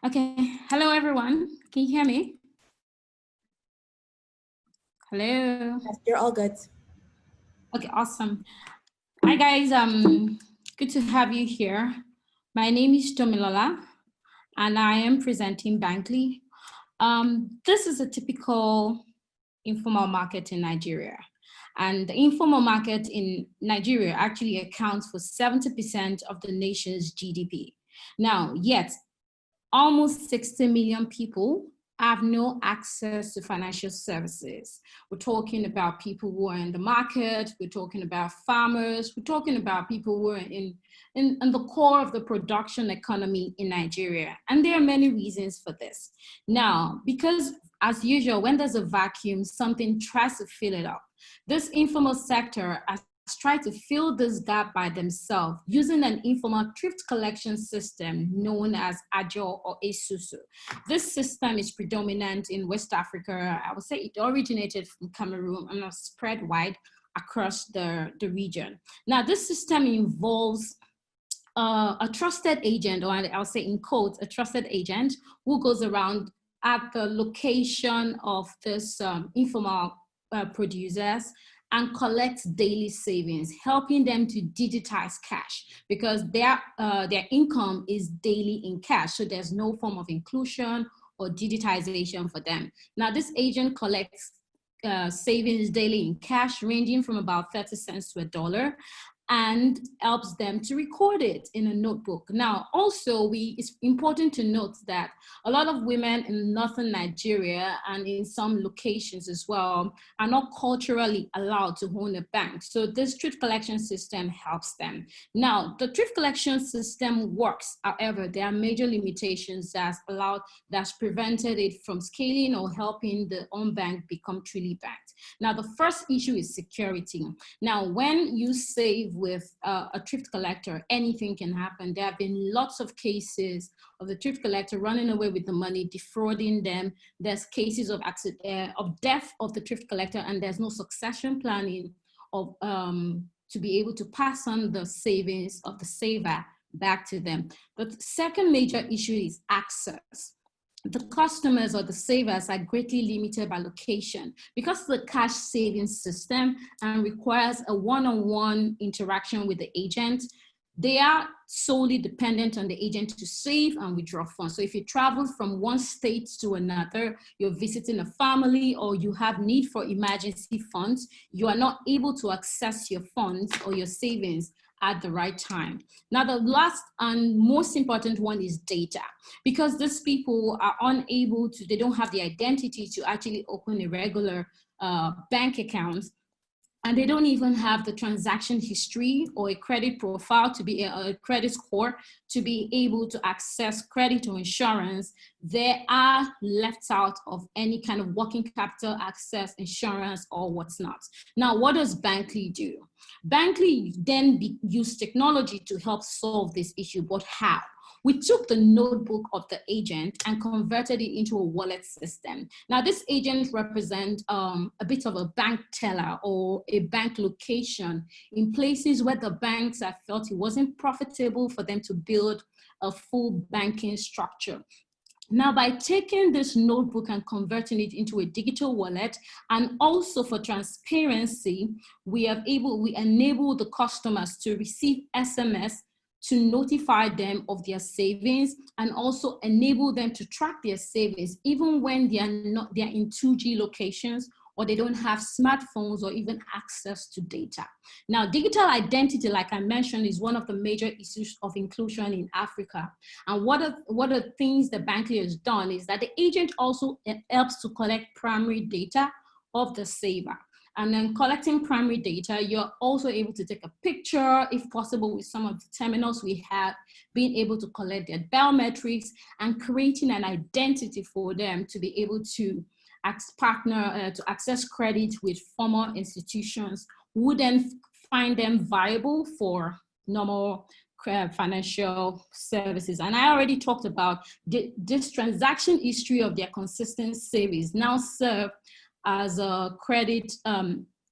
Okay, hello everyone. Can you hear me? Hello. Yes, you're all good. Okay, awesome. Hi guys, good to have you here. My name is Tomilola and I am presenting Bankly. This is a typical informal market in Nigeria. And the informal market in Nigeria actually accounts for 70% of the nation's GDP. Now, yet almost 60 million people have no access to financial services. We're talking about people who are in the market, we're talking about farmers, we're talking about people who are in the core of the production economy in Nigeria. And there are many reasons for this. Now, because as usual, when there's a vacuum, something tries to fill it up. This informal sector has tried to fill this gap by themselves using an informal thrift collection system known as Ajo or Esusu. This system is predominant in West Africa. I would say it originated from Cameroon and spread wide across the region. Now, this system involves a trusted agent, or I'll say in quotes, a trusted agent who goes around at the location of this informal producers and collects daily savings, helping them to digitize cash because their income is daily in cash. So there's no form of inclusion or digitization for them. Now, this agent collects savings daily in cash, ranging from about 30 cents to $1, and helps them to record it in a notebook. Now, also, it's important to note that a lot of women in northern Nigeria and in some locations as well are not culturally allowed to own a bank. So this thrift collection system helps them. Now, the thrift collection system works. However, there are major limitations that's prevented it from scaling or helping the unbanked become truly banked. Now, the first issue is security. Now, when you save with a thrift collector, anything can happen. There have been lots of cases of the thrift collector running away with the money, defrauding them. There's cases of death of the thrift collector, and there's no succession planning to be able to pass on the savings of the saver back to them. The second major issue is access. The customers or the savers are greatly limited by location because the cash savings system and requires a one-on-one interaction with the agent. They are solely dependent on the agent to save and withdraw funds. So if you travel from one state to another, you're visiting a family, or you have need for emergency funds, you are not able to access your funds or your savings at the right time. Now, the last and most important one is data, because these people are unable to, they don't have the identity to actually open a regular bank account. And they don't even have the transaction history or a credit profile to be a credit score to be able to access credit or insurance. They are left out of any kind of working capital access, insurance, or what's not. Now, what does Bankly do? Bankly then use technology to help solve this issue, but how? We took the notebook of the agent and converted it into a wallet system. Now, this agent represents a bit of a bank teller or a bank location in places where the banks have felt it wasn't profitable for them to build a full banking structure. Now, by taking this notebook and converting it into a digital wallet, and also for transparency, we enable the customers to receive SMS to notify them of their savings, and also enable them to track their savings even when they're in 2G locations, or they don't have smartphones or even access to data. Now, digital identity, like I mentioned, is one of the major issues of inclusion in Africa. And what are things that Bankly has done is that the agent also helps to collect primary data of the saver. And then collecting primary data, you're also able to take a picture, if possible, with some of the terminals we have, being able to collect their biometrics and creating an identity for them to be able to to access credit with formal institutions who then find them viable for normal financial services. And I already talked about this transaction history of their consistent savings now serve as a credit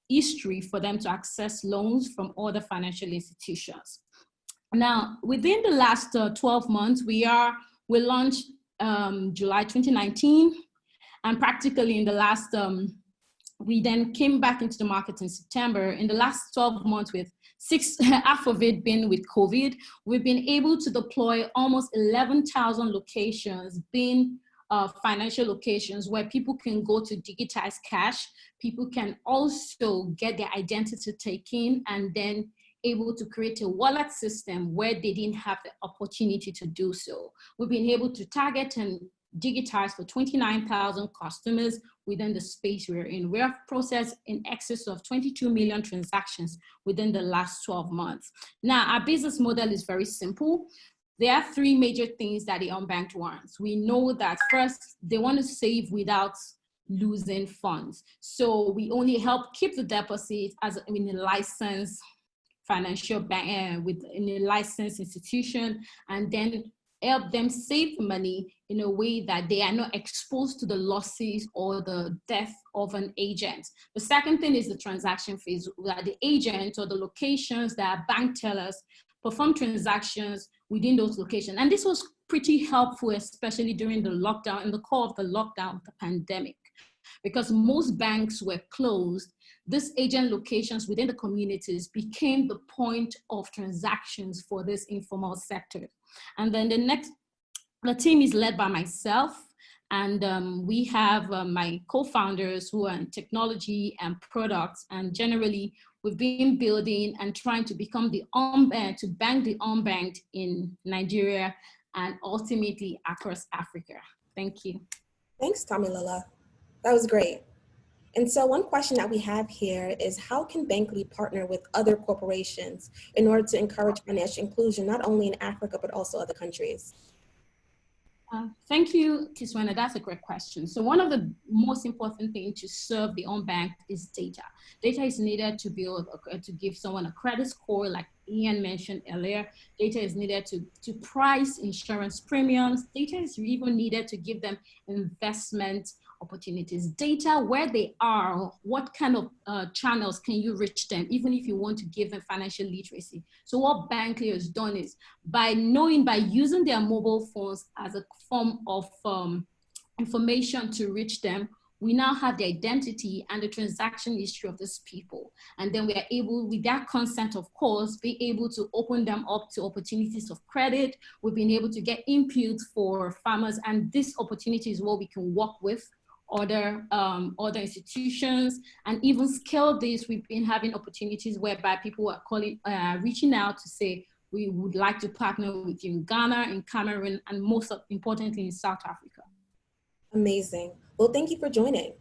history for them to access loans from other financial institutions. Now, within the last 12 months, we launched July 2019. And practically in the last, we then came back into the market in September. In the last 12 months, with half of it being with COVID, we've been able to deploy almost 11,000 locations, being financial locations where people can go to digitize cash. People can also get their identity taken and then able to create a wallet system where they didn't have the opportunity to do so. We've been able to target and digitize for 29,000 customers within the space we're in. We have processed in excess of 22 million transactions within the last 12 months. Now, our business model is very simple. There are three major things that the unbanked wants. We know that first, they want to save without losing funds. So we only help keep the deposit as in a licensed financial bank within a licensed institution, and then help them save money in a way that they are not exposed to the losses or the death of an agent. The second thing is the transaction phase, where the agent or the locations that are bank tellers perform transactions within those locations. And this was pretty helpful, especially during the lockdown, in the core of the lockdown of the pandemic, because most banks were closed. These agent locations within the communities became the point of transactions for this informal sector. And then the team is led by myself, and we have my co-founders who are in technology and products, and generally we've been building and trying to become the unbanked, to bank the unbanked in Nigeria and ultimately across Africa. Thank you. Thanks, Tomilola. That was great. And so one question that we have here is, how can Bankly partner with other corporations in order to encourage financial inclusion, not only in Africa, but also other countries? Thank you, Kiswana. That's a great question. So one of the most important things to serve the unbanked is data. Data is needed to build, to give someone a credit score, like Ian mentioned earlier. Data is needed to price insurance premiums. Data is even needed to give them investment opportunities. Data, where they are, what kind of channels can you reach them, even if you want to give them financial literacy. So what Bankly has done is, by using their mobile phones as a form of information to reach them, we now have the identity and the transaction history of these people. And then we are able, with that consent, of course, be able to open them up to opportunities of credit. We've been able to get inputs for farmers, and this opportunity is what we can work with other institutions, and even scale this. We've been having opportunities whereby people are reaching out to say, we would like to partner with you in Ghana, in Cameroon, and most importantly in South Africa. Amazing. Well, thank you for joining.